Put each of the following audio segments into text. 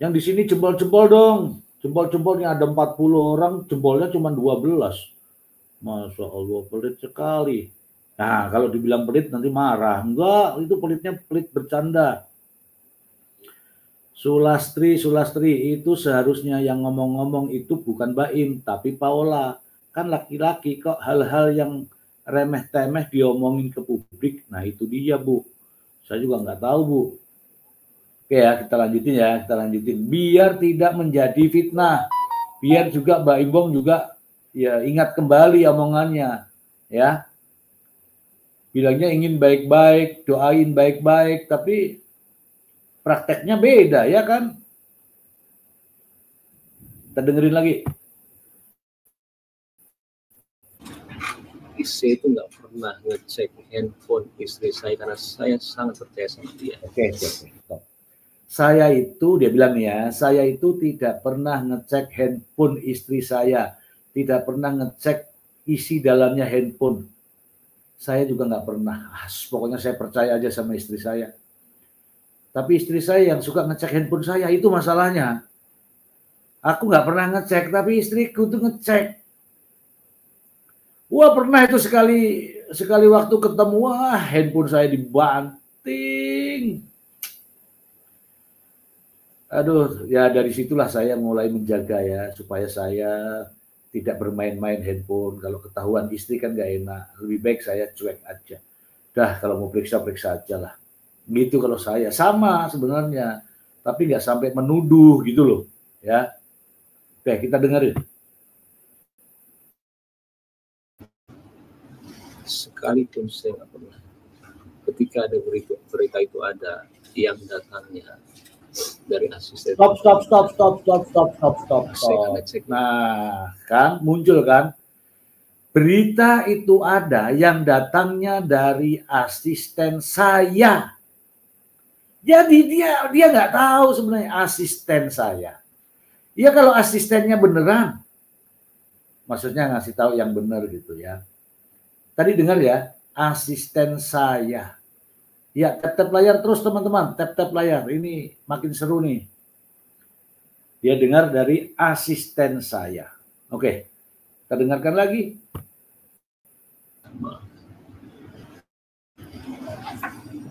Yang di sini jempol-jempol dong. Jempol-jempolnya ada 40 orang, jempolnya cuma 12. Masya Allah, pelit sekali. Nah, kalau dibilang pelit nanti marah. Enggak, itu pelitnya pelit bercanda. Sulastri itu seharusnya yang ngomong-ngomong itu bukan Baim, tapi Paula. Kan laki-laki kok hal-hal yang remeh-temeh diomongin ke publik. Nah, itu dia, Bu. Saya juga nggak tahu, Bu. Oke ya, kita lanjutin. Biar tidak menjadi fitnah. Biar juga Mbak Imbong juga ya ingat kembali omongannya. Ya. Bilangnya ingin baik-baik, doain baik-baik, tapi prakteknya beda, ya kan? Kita dengerin lagi. Saya itu nggak pernah ngecek handphone istri saya karena saya sangat percaya sama dia. Oke. Saya itu, dia bilang ya, saya itu tidak pernah ngecek handphone istri saya. Tidak pernah ngecek isi dalamnya handphone. Saya juga nggak pernah. Pokoknya saya percaya aja sama istri saya. Tapi istri saya yang suka ngecek handphone saya, itu masalahnya. Aku nggak pernah ngecek, tapi istriku tuh ngecek. Wah, pernah itu sekali waktu ketemu, wah handphone saya dibanting. Aduh, ya dari situlah saya mulai menjaga ya, supaya saya tidak bermain-main handphone. Kalau ketahuan istri kan gak enak. Lebih baik saya cuek aja. Dah, kalau mau periksa aja lah. Gitu kalau saya. Sama sebenarnya. Tapi gak sampai menuduh gitu loh. Ya. Oke, kita dengerin. Sekalipun saya nggak pernah. Ketika ada berita itu ada yang datangnya dari asisten. Stop. Nah, kan muncul kan berita itu ada yang datangnya dari asisten saya. Jadi dia nggak tahu sebenarnya asisten saya. Ya kalau asistennya beneran, maksudnya ngasih tahu yang benar gitu ya. Tadi dengar ya, asisten saya. Ya, tap-tap layar terus teman-teman, tap-tap layar. Ini makin seru nih. Dia dengar dari asisten saya. Oke, kita dengarkan lagi.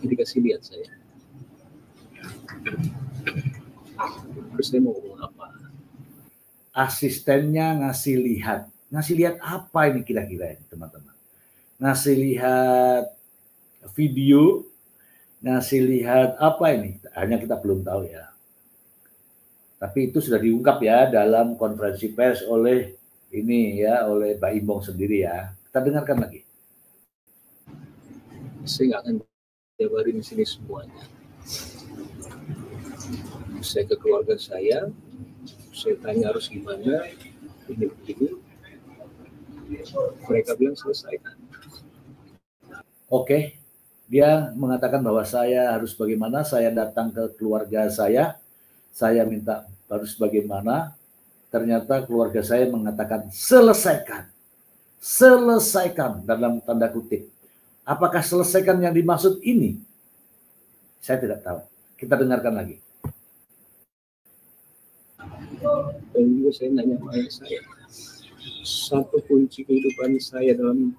Jadi kasih lihat saya. Terus saya mau ngomong apa? Asistennya ngasih lihat. Ngasih lihat apa ini kira-kira ini teman-teman? Ngasih lihat video, ngasih lihat apa ini? Hanya kita belum tahu ya. Tapi itu sudah diungkap ya dalam konferensi pers oleh ini ya, oleh Mbak Imbong sendiri ya. Kita dengarkan lagi. Saya nggak akan jabarin di sini semuanya. Saya ke keluarga saya tanya harus gimana, ini. Mereka bilang selesaikan. Oke, dia mengatakan bahwa saya harus bagaimana, saya datang ke keluarga saya minta harus bagaimana, ternyata keluarga saya mengatakan selesaikan dalam tanda kutip. Apakah selesaikan yang dimaksud ini? Saya tidak tahu. Kita dengarkan lagi. Dan juga saya nanya sama ayah saya, satu kunci kehidupan saya dalam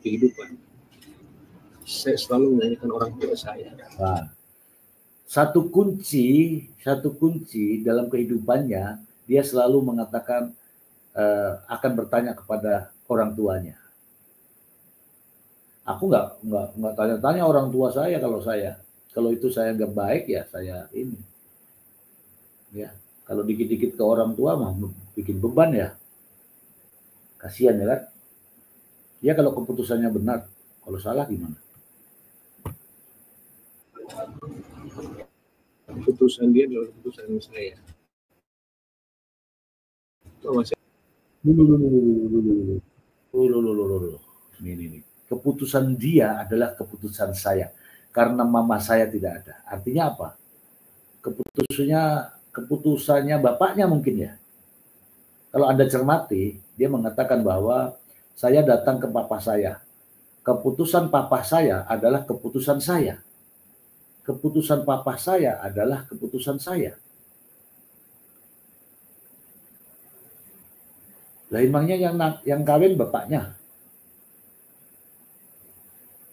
kehidupan, saya selalu menanyakan orang tua saya. Nah, satu kunci dalam kehidupannya, dia selalu mengatakan akan bertanya kepada orang tuanya. Aku nggak tanya-tanya orang tua saya kalau itu saya nggak baik ya saya ini. Ya, kalau dikit-dikit ke orang tua mah bikin beban ya. Kasihan ya kan? Ya kalau keputusannya benar, kalau salah gimana? Keputusan dia adalah keputusan saya. Ini. Keputusan dia adalah keputusan saya. Karena mama saya tidak ada. Artinya apa? Keputusannya bapaknya mungkin ya. Kalau Anda cermati, dia mengatakan bahwa saya datang ke papa saya. Keputusan papa saya adalah keputusan saya. keputusan papa saya adalah keputusan saya. Lah emangnya yang kawin bapaknya,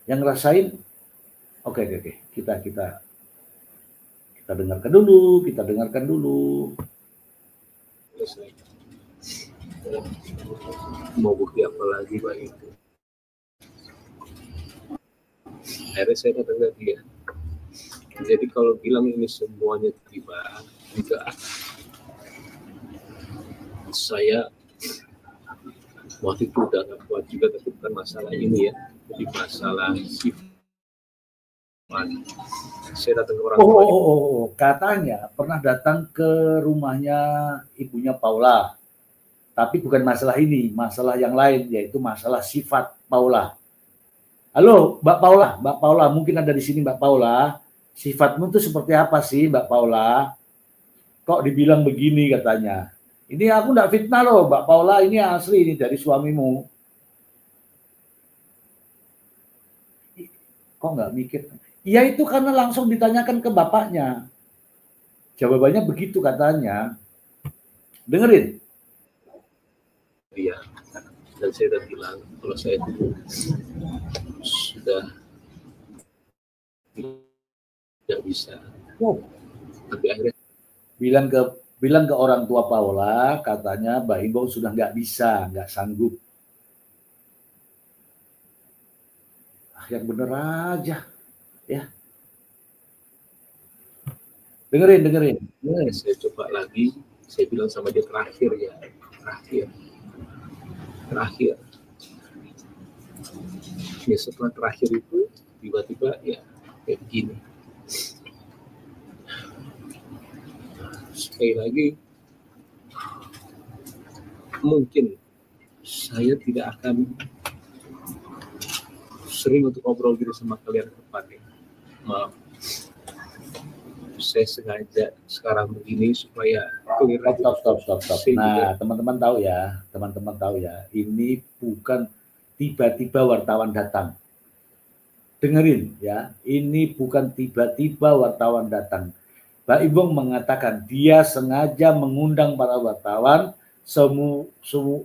yang ngerasain, oke, kita dengarkan dulu. Mau bukti apa lagi Pak itu? Akhirnya saya datang ke dia. Jadi kalau bilang ini semuanya tiba, enggak. Saya waktu itu udah nggak kuat juga, tapi bukan masalah ini ya, jadi masalah sifat. Saya datang ke orang tua. Katanya pernah datang ke rumahnya ibunya Paula, tapi bukan masalah ini, masalah yang lain, yaitu masalah sifat Paula. Halo, Mbak Paula, mungkin ada di sini Mbak Paula. Sifatmu tuh seperti apa sih Mbak Paula? Kok dibilang begini katanya? Ini aku nggak fitnah loh Mbak Paula, ini asli ini dari suamimu. Kok nggak mikir? Ya itu karena langsung ditanyakan ke bapaknya. Jawabannya begitu katanya. Dengerin. Iya. Dan saya udah bilang kalau saya sudah tidak bisa. Tapi akhirnya bilang ke orang tua Paula, katanya Mbak Imbong sudah nggak bisa, nggak sanggup. Yang bener aja, ya. Dengerin. Saya coba lagi, saya bilang sama dia terakhir. Ya setelah terakhir itu tiba-tiba ya kayak begini. Sekali lagi, mungkin saya tidak akan sering untuk ngobrol gitu sama kalian ke depannya. Maaf. Saya sengaja sekarang begini supaya clear. Stop. Nah, teman-teman tahu ya, ini bukan tiba-tiba wartawan datang. Dengerin ya, ini bukan tiba-tiba wartawan datang. Mbak Imbong mengatakan dia sengaja mengundang para wartawan,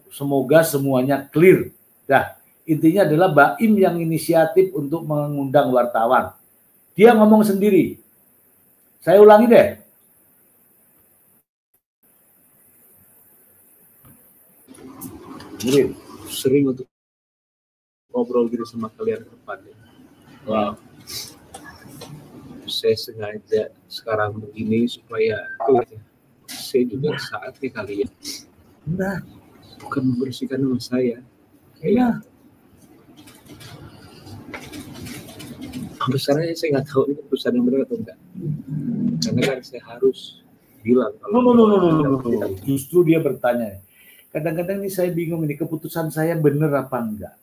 semoga semuanya clear. Nah, intinya adalah Mbak Im yang inisiatif untuk mengundang wartawan. Dia ngomong sendiri. Saya ulangi deh. Sering untuk ngobrol gitu sama kalian ke depannya. Wow. Saya sengaja sekarang begini supaya saya juga saatnya kali ya. Nah, bukan membersihkan nama saya. Iya. Besarnya saya nggak tahu ini keputusan yang benar atau enggak. Karena kan saya harus bilang kalau no. Justru dia bertanya. Kadang-kadang ini saya bingung ini keputusan saya benar apa enggak.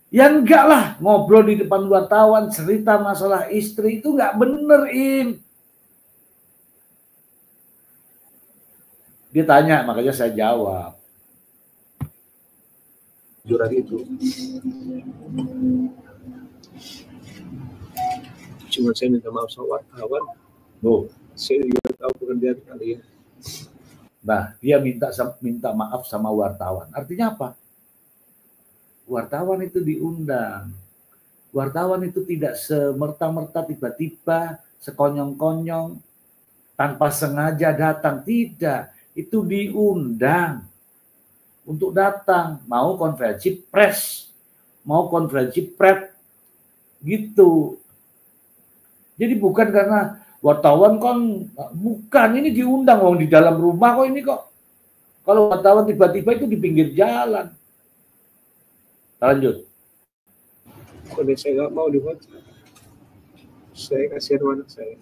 Ya enggak lah, ngobrol di depan wartawan cerita masalah istri itu enggak bener, Im. Dia tanya, makanya saya jawab. Jujur itu. Cuma saya minta maaf sama wartawan. Saya juga tahu pekerjaan kalian. Nah, dia minta maaf sama wartawan. Artinya apa? Wartawan itu diundang. Wartawan itu tidak semerta-merta tiba-tiba, sekonyong-konyong, tanpa sengaja datang. Tidak, itu diundang untuk datang. Mau konferensi pers, mau konferensi pret, gitu. Jadi bukan karena wartawan kan, bukan, ini diundang di dalam rumah kok ini kok. Kalau wartawan tiba-tiba itu di pinggir jalan. Lanjut. Kalau saya nggak mau dibaca, saya kasihan anak saya.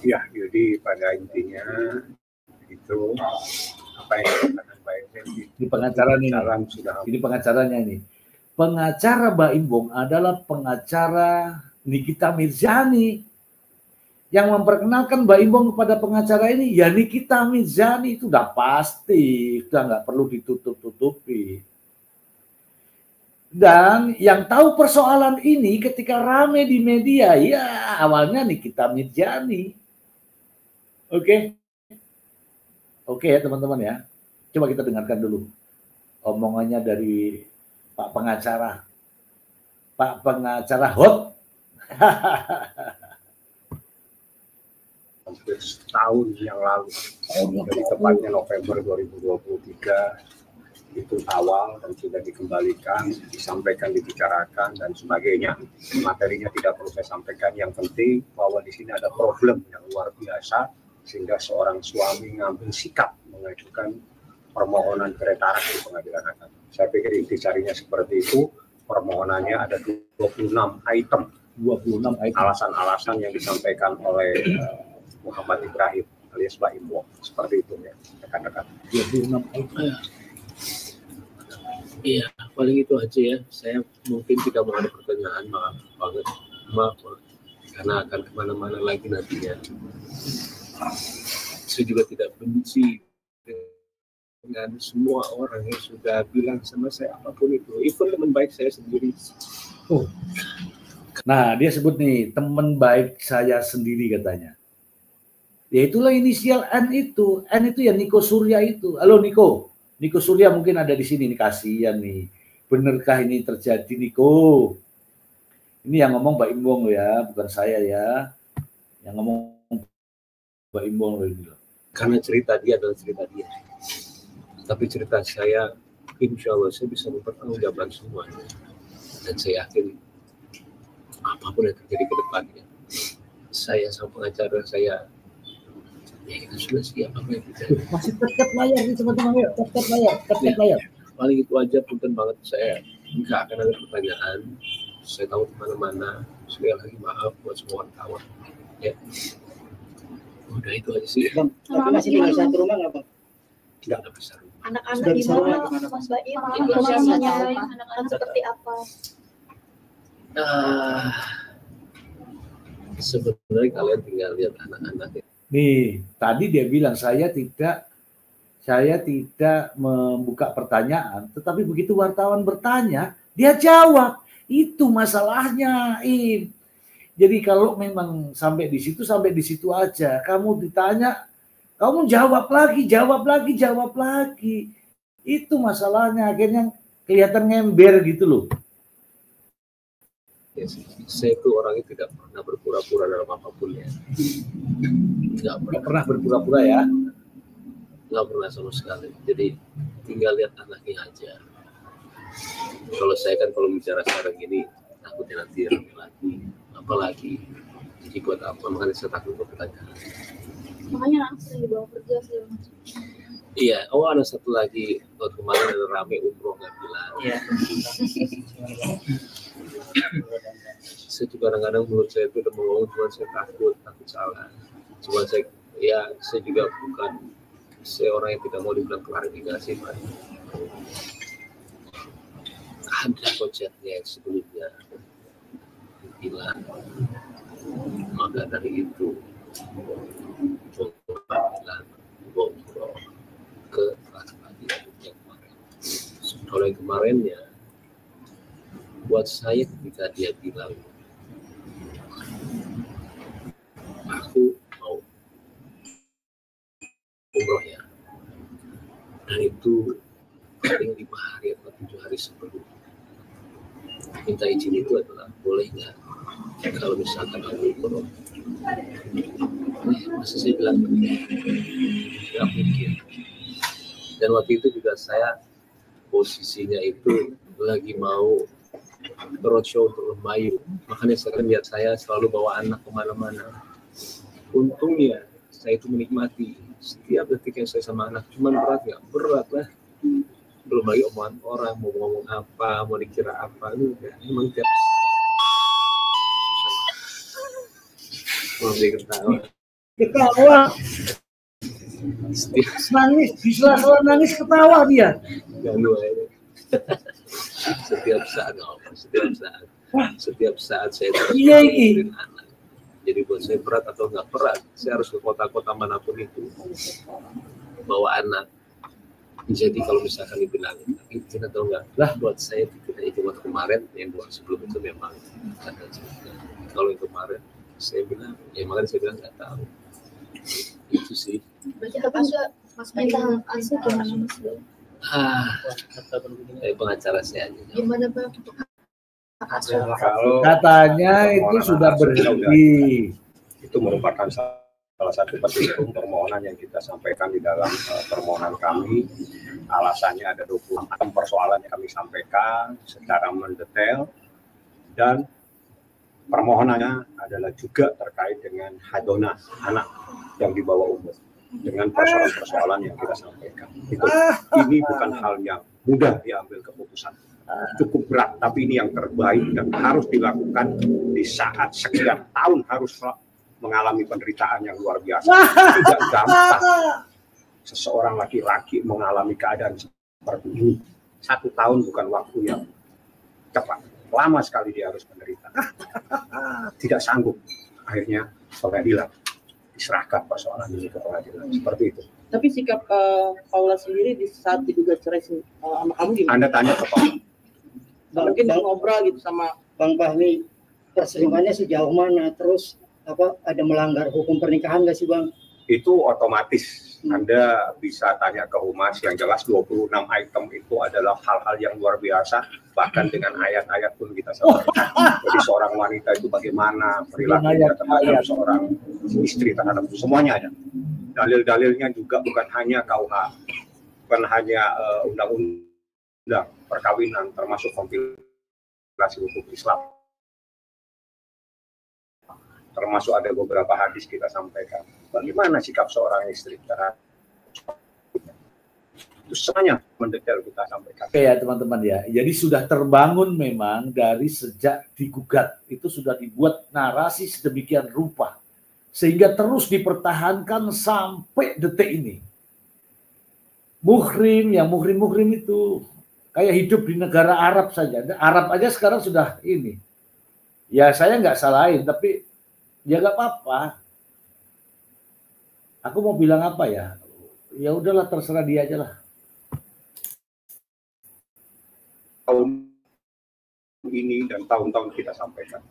Ya, jadi pada intinya itu apa yang dikatakan Mbak Im di pengacara ini. Ini pengacaranya ini. Pengacara Mbak Imbong adalah pengacara Nikita Mirzani. Yang memperkenalkan Mbak Imbong kepada pengacara ini ya Nikita Mirzani, itu udah pasti, udah nggak perlu ditutup-tutupi. Dan yang tahu persoalan ini ketika rame di media, ya awalnya Nikita Mirzani. Oke. Oke ya teman-teman ya. Coba kita dengarkan dulu omongannya dari Pak Pengacara. Pak Pengacara hot. Hampir setahun yang lalu, jadi tepatnya November 2023 itu awal dan sudah dikembalikan, disampaikan, dibicarakan dan sebagainya. Materinya tidak perlu saya sampaikan. Yang penting bahwa di sini ada problem yang luar biasa sehingga seorang suami ngambil sikap mengajukan permohonan cerai taraf di pengadilan agama. Saya pikir intisarinya seperti itu. Permohonannya ada 26 item. 26 item. Alasan-alasan yang disampaikan oleh Muhammad Ibrahim alias Mbak Imbong, seperti itu ya rekan-rekan. 26 item. Iya, paling itu aja ya. Saya mungkin tidak mau ada pertanyaan, maaf banget, maaf karena akan kemana-mana lagi nantinya. Saya juga tidak benci dengan semua orang yang sudah bilang sama saya apapun itu, even teman baik saya sendiri. Oh. Nah, dia sebut nih teman baik saya sendiri katanya. Ya itulah inisial N itu. N itu ya Niko Surya itu. Halo Niko. Niko Surya mungkin ada di sini nih, kasihan nih. Benarkah ini terjadi Niko? Ini yang ngomong Mbak Imbong ya, bukan saya ya. Yang ngomong Mbak Imbong loh. Karena cerita dia adalah cerita dia. Tapi cerita saya, insya Allah saya bisa mempertanggungjawabkan semuanya. Dan saya yakin apapun yang terjadi ke depannya, saya sama pengacara saya, ya kita sudah siap apa yang kita. Masih tetap layar nih teman-teman, yuk tetap layar. Paling itu aja, punten banget, saya nggak akan ada pertanyaan. Saya tahu kemana-mana. Sekali lagi maaf buat semua wartawan. Ya, udah itu aja sih. Bang, tapi masih tinggal satu rumah nggak Bang? Tidak ada besar. Sudah Anak-anak di bisa mana, kemana? Mas Baim? Informasinya, Anak-anak seperti apa? Sebenarnya kalian tinggal lihat anak-anak. Nih, tadi dia bilang saya tidak membuka pertanyaan, tetapi begitu wartawan bertanya, dia jawab. Itu masalahnya, Im. Jadi kalau memang sampai di situ aja. Kamu ditanya, kamu jawab lagi. Itu masalahnya, akhirnya kelihatan ngember gitu loh. Ya, saya itu orangnya tidak pernah berpura-pura dalam apapun ya. Nggak pernah berpura-pura ya. Nggak pernah sama sekali. Jadi tinggal lihat anaknya aja. Kalau saya kan kalau bicara sekarang ini takutnya nanti rame lagi, apalagi. Jadi buat apa? Makanya saya takut bertanya. Makanya langsung dibawa kerja sih. Iya, ada satu lagi. Waktu kemarin ada rame umroh nggak bilang. Iya. Saya juga kadang-kadang menurut saya itu udah mau ngomong, cuma saya takut salah. Cuma saya juga bukan seorang yang tidak mau dibilang klarifikasi, Pak. Ada konsepnya yang sebelumnya bilang, maka dari itu bilang umroh ke laki-laki yang kemarin. Kalau yang kemarinnya, buat saya ketika dia bilang aku mau umroh ya, dan itu paling 5 hari atau 7 hari sebelum minta izin itu adalah boleh nggak kalau misalkan aku umroh. Masa saya bilang nggak mungkin. Dan waktu itu juga saya posisinya itu lagi mau roadshow untuk Lemayu, makanya sekarang lihat saya selalu bawa anak kemana-mana. Untungnya saya itu menikmati setiap detik yang saya sama anak. Cuman berat nggak? Berat lah. Belum lagi omongan orang, mau ngomong apa, mau dikira apa, itu emang tiap ketawa nangis, di sela-sela nangis ketawa dia. Ganggu aja. Setiap saat saya mikirin anak. Jadi buat saya berat atau nggak berat, saya harus ke kota-kota manapun itu bawa anak. Jadi kalau misalkan dibilang izin atau enggak, lah buat saya tidak itu waktu kemarin, yang buat sebelum itu memang ada cerita. Kalau yang kemarin saya bilang, ya makanya saya bilang nggak tahu. Itu sih. Berarti apa enggak Mas minta hak asuh gimana Mas? Pengacara saya aja. Gimana Bang? Hak asuh. Kalau Katanya itu sudah berhenti. itu merupakan salah satu petitum permohonan yang kita sampaikan di dalam permohonan kami. Alasannya ada 26 persoalan yang kami sampaikan secara mendetail, dan permohonannya adalah juga terkait dengan hadona anak yang di bawah umur, dengan persoalan-persoalan yang kita sampaikan. Ini bukan hal yang mudah diambil keputusan, cukup berat, tapi ini yang terbaik dan harus dilakukan di saat sekian tahun harus mengalami penderitaan yang luar biasa. Tidak gampang seseorang laki-laki mengalami keadaan seperti ini. 1 tahun bukan waktu yang cepat, lama sekali dia harus menderita. Tidak sanggup, akhirnya pengadilan diserahkan persoalan ini ke pengadilan, seperti itu. Tapi sikap Paula sendiri di saat digugat cerai sama kamu gimana? Anda tanya ke Paula. Mungkin ngobrol gitu sama Bang Fahmi, perselingkuhannya sejauh mana? Terus ada melanggar hukum pernikahan nggak sih Bang? Itu otomatis Anda bisa tanya ke Humas. Yang jelas 26 item itu adalah hal-hal yang luar biasa, bahkan dengan ayat-ayat pun kita sampaikan. Jadi seorang wanita itu bagaimana perilakunya terhadap seorang istri, terhadap semuanya ada. Dalil-dalilnya juga bukan hanya KUH, bukan hanya undang-undang perkawinan, termasuk kompilasi hukum Islam. Termasuk ada beberapa hadis kita sampaikan. Bagaimana sikap seorang istri terhadap itu semuanya mendetail kita sampaikan. Oke ya teman-teman ya. Jadi sudah terbangun memang dari sejak digugat. Itu sudah dibuat narasi sedemikian rupa. Sehingga terus dipertahankan sampai detik ini. Muhrim itu kayak hidup di negara Arab saja. Arab aja sekarang sudah ini. Ya saya nggak salahin, tapi ya nggak apa-apa. Aku mau bilang apa ya? Ya udahlah, terserah dia aja lah. Tahun ini dan tahun-tahun kita sampaikan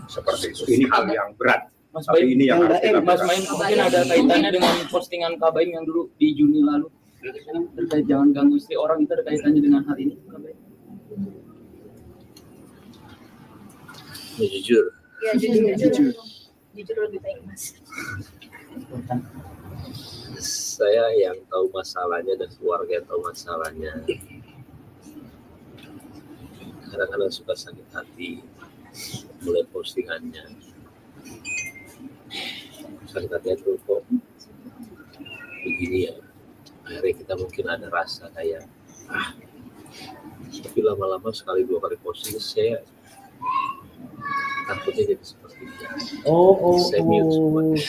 seperti itu. Ini hal yang berat. Mas Tapi Baim, ini yang harus Mas dilakukan. Baim mungkin ada kaitannya dengan postingan Kak Baim yang dulu di Juni lalu terkait jangan ganggu istri orang, itu ada kaitannya dengan hal ini Kak Baim? Ya, jujur. Ya jujur lebih baik Mas. Saya yang tahu masalahnya dan keluarga yang tahu masalahnya. Kadang-kadang suka sakit hati melihat postingannya. Sakit hati itu kok begini ya. Akhirnya kita mungkin ada rasa kayak tapi lama-lama sekali 2 kali posting saya takutnya jadi seperti itu. Saya mute semuanya.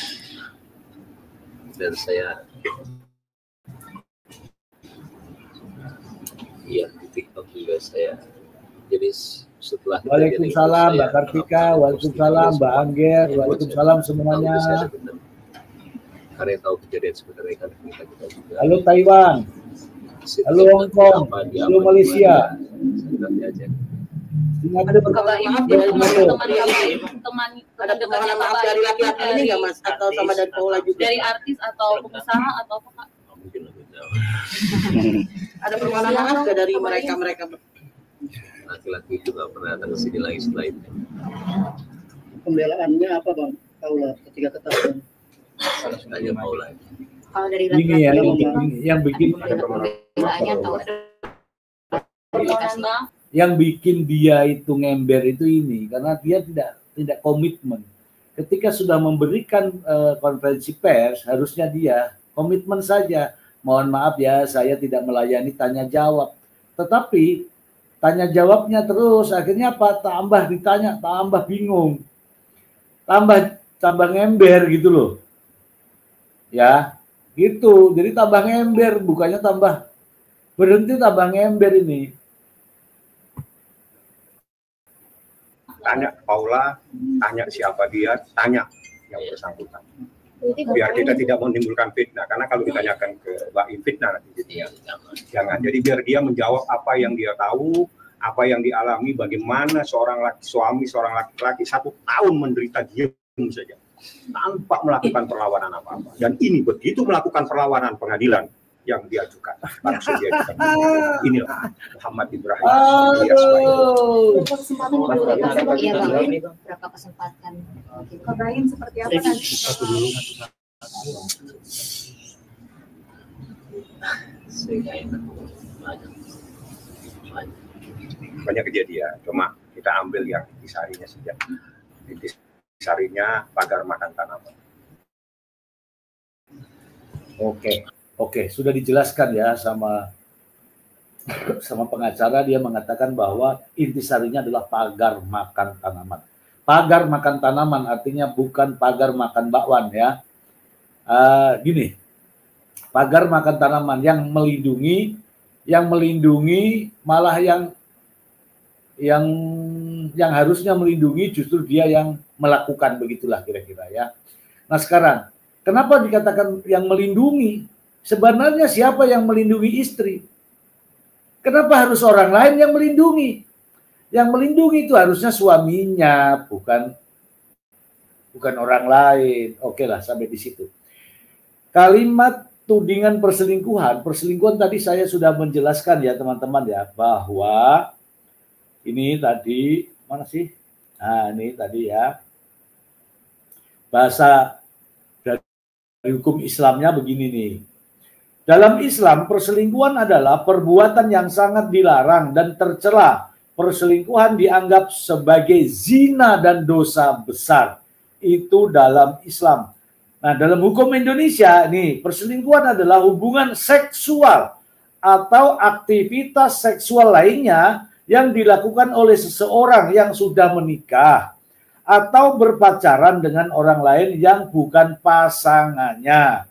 Dan saya di TikTok juga saya jadi setelah Waalaikumsalam Mbak Kartika, waalaikumsalam Mbak Angger, waalaikumsalam semuanya. Karena tahu kejadian sebenarnya kan kita juga. Halo Taiwan, halo Hong Kong, halo Malaysia. Ada perkataan maaf dari teman ada permohonan maaf dari laki-laki ini nggak Mas, atau sama dari Paula juga? Dari artis atau pengusaha atau apa Kak? Mungkin lebih jauh. Ada permohonan maaf nggak dari mereka? Laki-laki itu nggak pernah datang ke sini lagi setelah itu. Pembelaannya apa Bang Paula ketika ketahuan? Tanya Paula. Kalau dari Ini ya, yang bikin pembelaannya atau permohonan maaf? yang bikin dia itu ngember itu ini karena dia tidak komitmen. Ketika sudah memberikan konferensi pers, harusnya dia komitmen saja. Mohon maaf ya, saya tidak melayani tanya jawab. Tetapi tanya jawabnya terus, akhirnya apa? Tambah ditanya, tambah bingung, tambah ngember gitu loh. Ya, gitu. Jadi tambah ngember, bukannya tambah berhenti, tambah ngember ini. Tanya Paula, tanya siapa dia, tanya yang bersangkutan. Biar kita tidak menimbulkan fitnah, karena kalau ditanyakan ke Mbak fitnah nanti jadinya. Jangan. Jadi biar dia menjawab apa yang dia tahu, apa yang dialami, bagaimana seorang suami, seorang laki-laki 1 tahun menderita diam saja tanpa melakukan perlawanan apa-apa. Dan ini begitu melakukan perlawanan pengadilan yang diajukan, langsung diajukan. Inilah Muhammad Ibrahim. Berapa kesempatan berapa kesempatan? Kebayang seperti apa nanti? Banyak kejadian, cuma kita ambil yang intisarinya saja. Intisarinya pagar makan tanaman. Oke, sudah dijelaskan ya sama pengacara. Dia mengatakan bahwa intisarinya adalah pagar makan tanaman. Pagar makan tanaman artinya bukan pagar makan bakwan ya. Gini, pagar makan tanaman yang melindungi malah yang harusnya melindungi justru dia yang melakukan, begitulah kira-kira ya. Nah sekarang, kenapa dikatakan yang melindungi? Sebenarnya siapa yang melindungi istri? Kenapa harus orang lain yang melindungi? Yang melindungi itu harusnya suaminya, bukan orang lain. Oke lah, sampai di situ. Kalimat tudingan perselingkuhan tadi saya sudah menjelaskan ya teman-teman ya, bahwa ini tadi, mana sih? Nah ini tadi ya, bahasa dari hukum Islamnya begini nih. Dalam Islam, perselingkuhan adalah perbuatan yang sangat dilarang dan tercela. Perselingkuhan dianggap sebagai zina dan dosa besar. Itu dalam Islam. Nah, dalam hukum Indonesia, nih, perselingkuhan adalah hubungan seksual atau aktivitas seksual lainnya yang dilakukan oleh seseorang yang sudah menikah atau berpacaran dengan orang lain yang bukan pasangannya.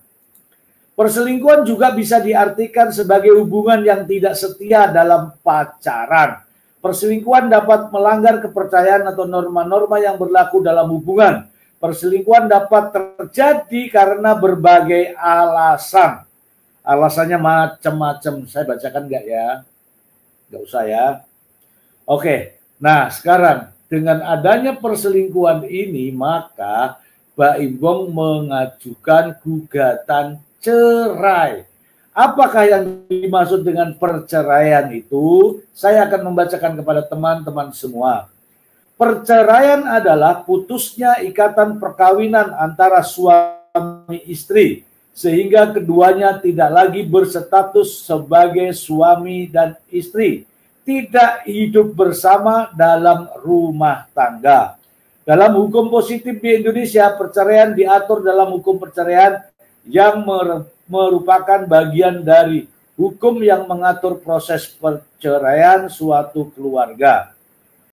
Perselingkuhan juga bisa diartikan sebagai hubungan yang tidak setia dalam pacaran. Perselingkuhan dapat melanggar kepercayaan atau norma-norma yang berlaku dalam hubungan. Perselingkuhan dapat terjadi karena berbagai alasan. Alasannya macam-macam. Saya bacakan nggak ya? Nggak usah ya. Oke, nah sekarang dengan adanya perselingkuhan ini, maka Mbak Imbong mengajukan gugatan cerai. Apakah yang dimaksud dengan perceraian itu? Saya akan membacakan kepada teman-teman semua. Perceraian adalah putusnya ikatan perkawinan antara suami istri, sehingga keduanya tidak lagi berstatus sebagai suami dan istri, tidak hidup bersama dalam rumah tangga. Dalam hukum positif di Indonesia, perceraian diatur dalam hukum perceraian yang merupakan bagian dari hukum yang mengatur proses perceraian suatu keluarga.